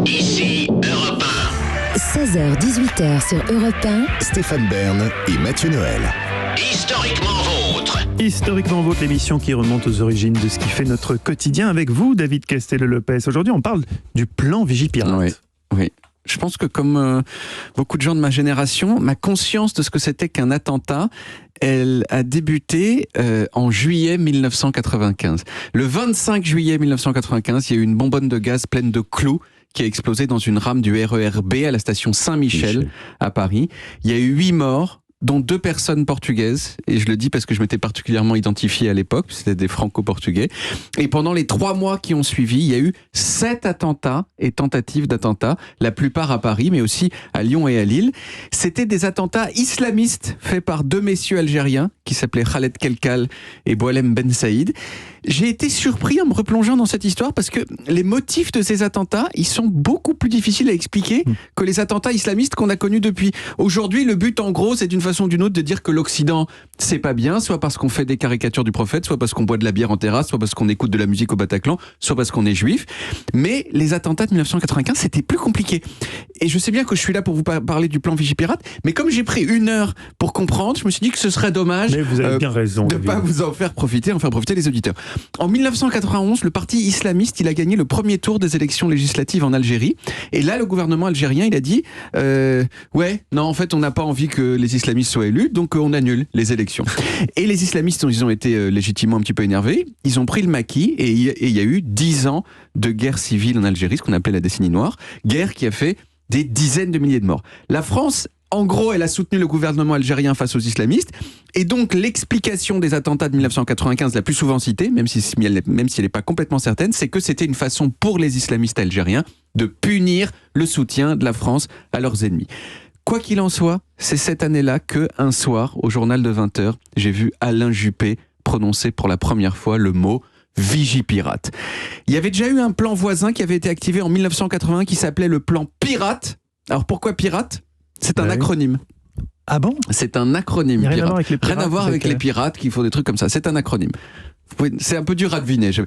Ici Europe 16h-18h sur Europe 1. Stéphane Bern et Mathieu Noël. 1. Historiquement vôtre. Historiquement Vôtre, l'émission qui remonte aux origines de ce qui fait notre quotidien avec vous, David Castello-Lopez. Aujourd'hui, on parle du plan Vigipirate. Oui. Je pense que comme beaucoup de gens de ma génération, ma conscience de ce que c'était qu'un attentat, elle a débuté en juillet 1995. Le 25 juillet 1995, il y a eu une bonbonne de gaz pleine de clous qui a explosé dans une rame du RER-B à la station Saint-Michel à Paris. Il y a eu 8 morts, dont 2 personnes portugaises, et je le dis parce que je m'étais particulièrement identifié à l'époque, c'était des franco-portugais. Et pendant les 3 mois qui ont suivi, il y a eu 7 attentats et tentatives d'attentats, la plupart à Paris, mais aussi à Lyon et à Lille. C'était des attentats islamistes faits par 2 messieurs algériens, qui s'appelaient Khaled Kelkal et Boualem Ben Saïd. J'ai été surpris en me replongeant dans cette histoire parce que les motifs de ces attentats, ils sont beaucoup plus difficiles à expliquer que les attentats islamistes qu'on a connus depuis. Aujourd'hui, le but, en gros, c'est d'une façon ou d'une autre de dire que l'Occident, c'est pas bien, soit parce qu'on fait des caricatures du prophète, soit parce qu'on boit de la bière en terrasse, soit parce qu'on écoute de la musique au Bataclan, soit parce qu'on est juif. Mais les attentats de 1995, c'était plus compliqué. Et je sais bien que je suis là pour vous parler du plan Vigipirate, mais comme j'ai pris 1 heure pour comprendre, je me suis dit que ce serait dommage Mais vous avez bien raison, de ne pas vous en faire profiter les auditeurs. En 1991, le parti islamiste, il a gagné le premier tour des élections législatives en Algérie. Et là, le gouvernement algérien, il a dit en fait, on n'a pas envie que les islamistes soient élus, donc on annule les élections. Et les islamistes, ils ont été légitimement un petit peu énervés. Ils ont pris le maquis et il y a eu 10 ans de guerre civile en Algérie, ce qu'on appelait la décennie noire. Guerre qui a fait des dizaines de milliers de morts. La France, en gros, elle a soutenu le gouvernement algérien face aux islamistes. Et donc, l'explication des attentats de 1995, la plus souvent citée, même si elle n'est pas complètement certaine, c'est que c'était une façon pour les islamistes algériens de punir le soutien de la France à leurs ennemis. Quoi qu'il en soit, c'est cette année-là que, un soir, au journal de 20h, j'ai vu Alain Juppé prononcer pour la première fois le mot Vigipirate. Il y avait déjà eu un plan voisin qui avait été activé en 1981 qui s'appelait le plan Pirate. Alors pourquoi Pirate ? C'est un acronyme. Ah bon ? C'est un acronyme. Rien à voir avec les pirates. Rien à voir avec les pirates qui font des trucs comme ça. C'est un acronyme. C'est un peu dur à deviner. Je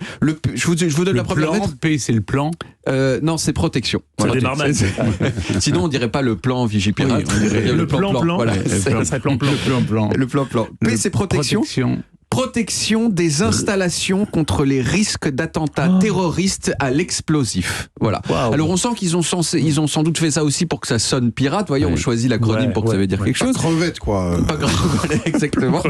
vous donne la première lettre. Le P, c'est le plan. Non, c'est protection. Ça démarre mal. Sinon, on dirait pas le plan Vigipirate. Oui, on dirait le plan. Voilà, ça serait plan. Le plan. P, c'est protection. Protection des installations contre les risques d'attentats terroristes à l'explosif. Voilà. Wow. Alors on sent qu'ils ont sans doute fait ça aussi pour que ça sonne pirate. Voyez, on choisit l'acronyme pour que ça veut dire quelque chose. Pas crevette, quoi. Pas crevette, exactement.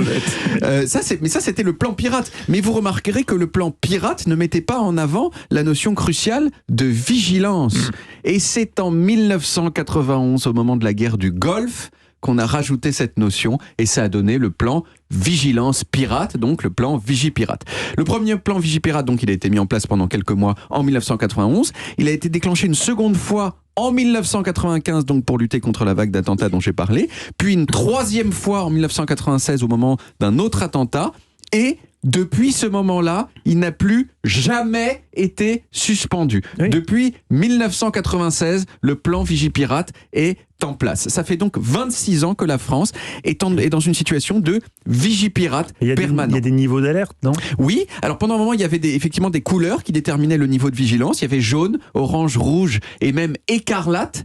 Ça, c'était le plan pirate. Mais vous remarquerez que le plan pirate ne mettait pas en avant la notion cruciale de vigilance. Et c'est en 1991, au moment de la guerre du Golfe, qu'on a rajouté cette notion et ça a donné le plan Vigilance Pirate, donc le plan Vigipirate. Le premier plan Vigipirate, donc il a été mis en place pendant quelques mois en 1991. Il a été déclenché une seconde fois en 1995, donc pour lutter contre la vague d'attentats dont j'ai parlé, puis une 3e fois en 1996 au moment d'un autre attentat, et depuis ce moment-là, il n'a plus jamais été suspendu. Oui. Depuis 1996, le plan Vigipirate est en place. Ça fait donc 26 ans que la France est dans une situation de Vigipirate permanent. Il y a des niveaux d'alerte, non ? Oui. Alors pendant un moment, il y avait effectivement des couleurs qui déterminaient le niveau de vigilance. Il y avait jaune, orange, rouge et même écarlate.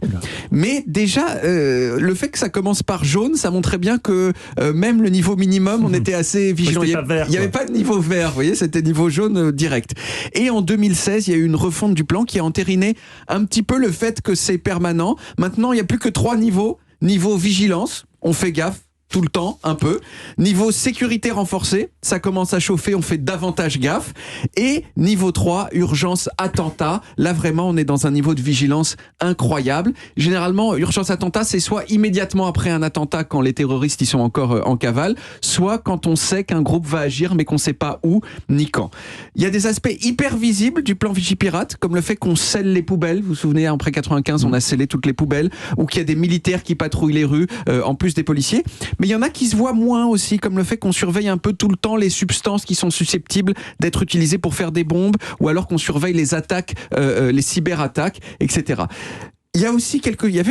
Mais déjà, le fait que ça commence par jaune, ça montrait bien que même le niveau minimum, on était assez vigilant. Il n'y avait pas de niveau vert, vous voyez, c'était niveau jaune direct. Et en 2016, il y a eu une refonte du plan qui a entériné un petit peu le fait que c'est permanent. Maintenant, il n'y a plus que 3 niveaux. Niveau vigilance, on fait gaffe tout le temps, un peu. Niveau sécurité renforcée, ça commence à chauffer, on fait davantage gaffe. Et niveau 3, urgence attentat. Là, vraiment, on est dans un niveau de vigilance incroyable. Généralement, urgence attentat, c'est soit immédiatement après un attentat, quand les terroristes y sont encore en cavale, soit quand on sait qu'un groupe va agir, mais qu'on ne sait pas où ni quand. Il y a des aspects hyper visibles du plan Vigipirate, comme le fait qu'on scelle les poubelles. Vous vous souvenez, après 95, on a scellé toutes les poubelles, ou qu'il y a des militaires qui patrouillent les rues, en plus des policiers. Mais il y en a qui se voient moins aussi, comme le fait qu'on surveille un peu tout le temps les substances qui sont susceptibles d'être utilisées pour faire des bombes, ou alors qu'on surveille les attaques, les cyberattaques, etc. Il y avait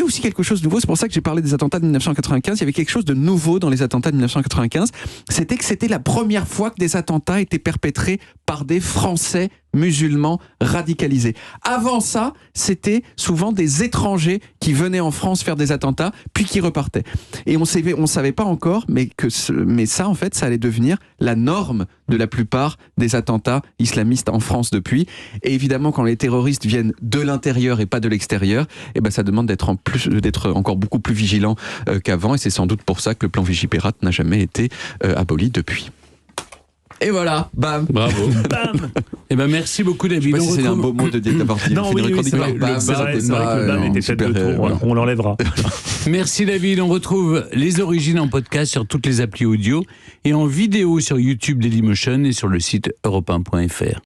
aussi quelque chose de nouveau, c'est pour ça que j'ai parlé des attentats de 1995, il y avait quelque chose de nouveau dans les attentats de 1995, c'était que c'était la première fois que des attentats étaient perpétrés par des Français musulmans radicalisés. Avant ça, c'était souvent des étrangers qui venaient en France faire des attentats, puis qui repartaient. Et on savait pas encore, mais ça, en fait, ça allait devenir la norme de la plupart des attentats islamistes en France depuis. Et évidemment, quand les terroristes viennent de l'intérieur et pas de l'extérieur, eh ben, ça demande d'être encore beaucoup plus vigilant qu'avant. Et c'est sans doute pour ça que le plan Vigipirate n'a jamais été aboli depuis. Et voilà, bam. Bravo. Bam. Eh ben merci beaucoup David. Je sais pas si c'est un beau mot d'avoir dit. Non, oui, c'est vrai, c'est vrai que le bam était fait de trop. On l'enlèvera. Merci David. On retrouve les origines en podcast sur toutes les applis audio et en vidéo sur YouTube Dailymotion et sur le site europe1.fr.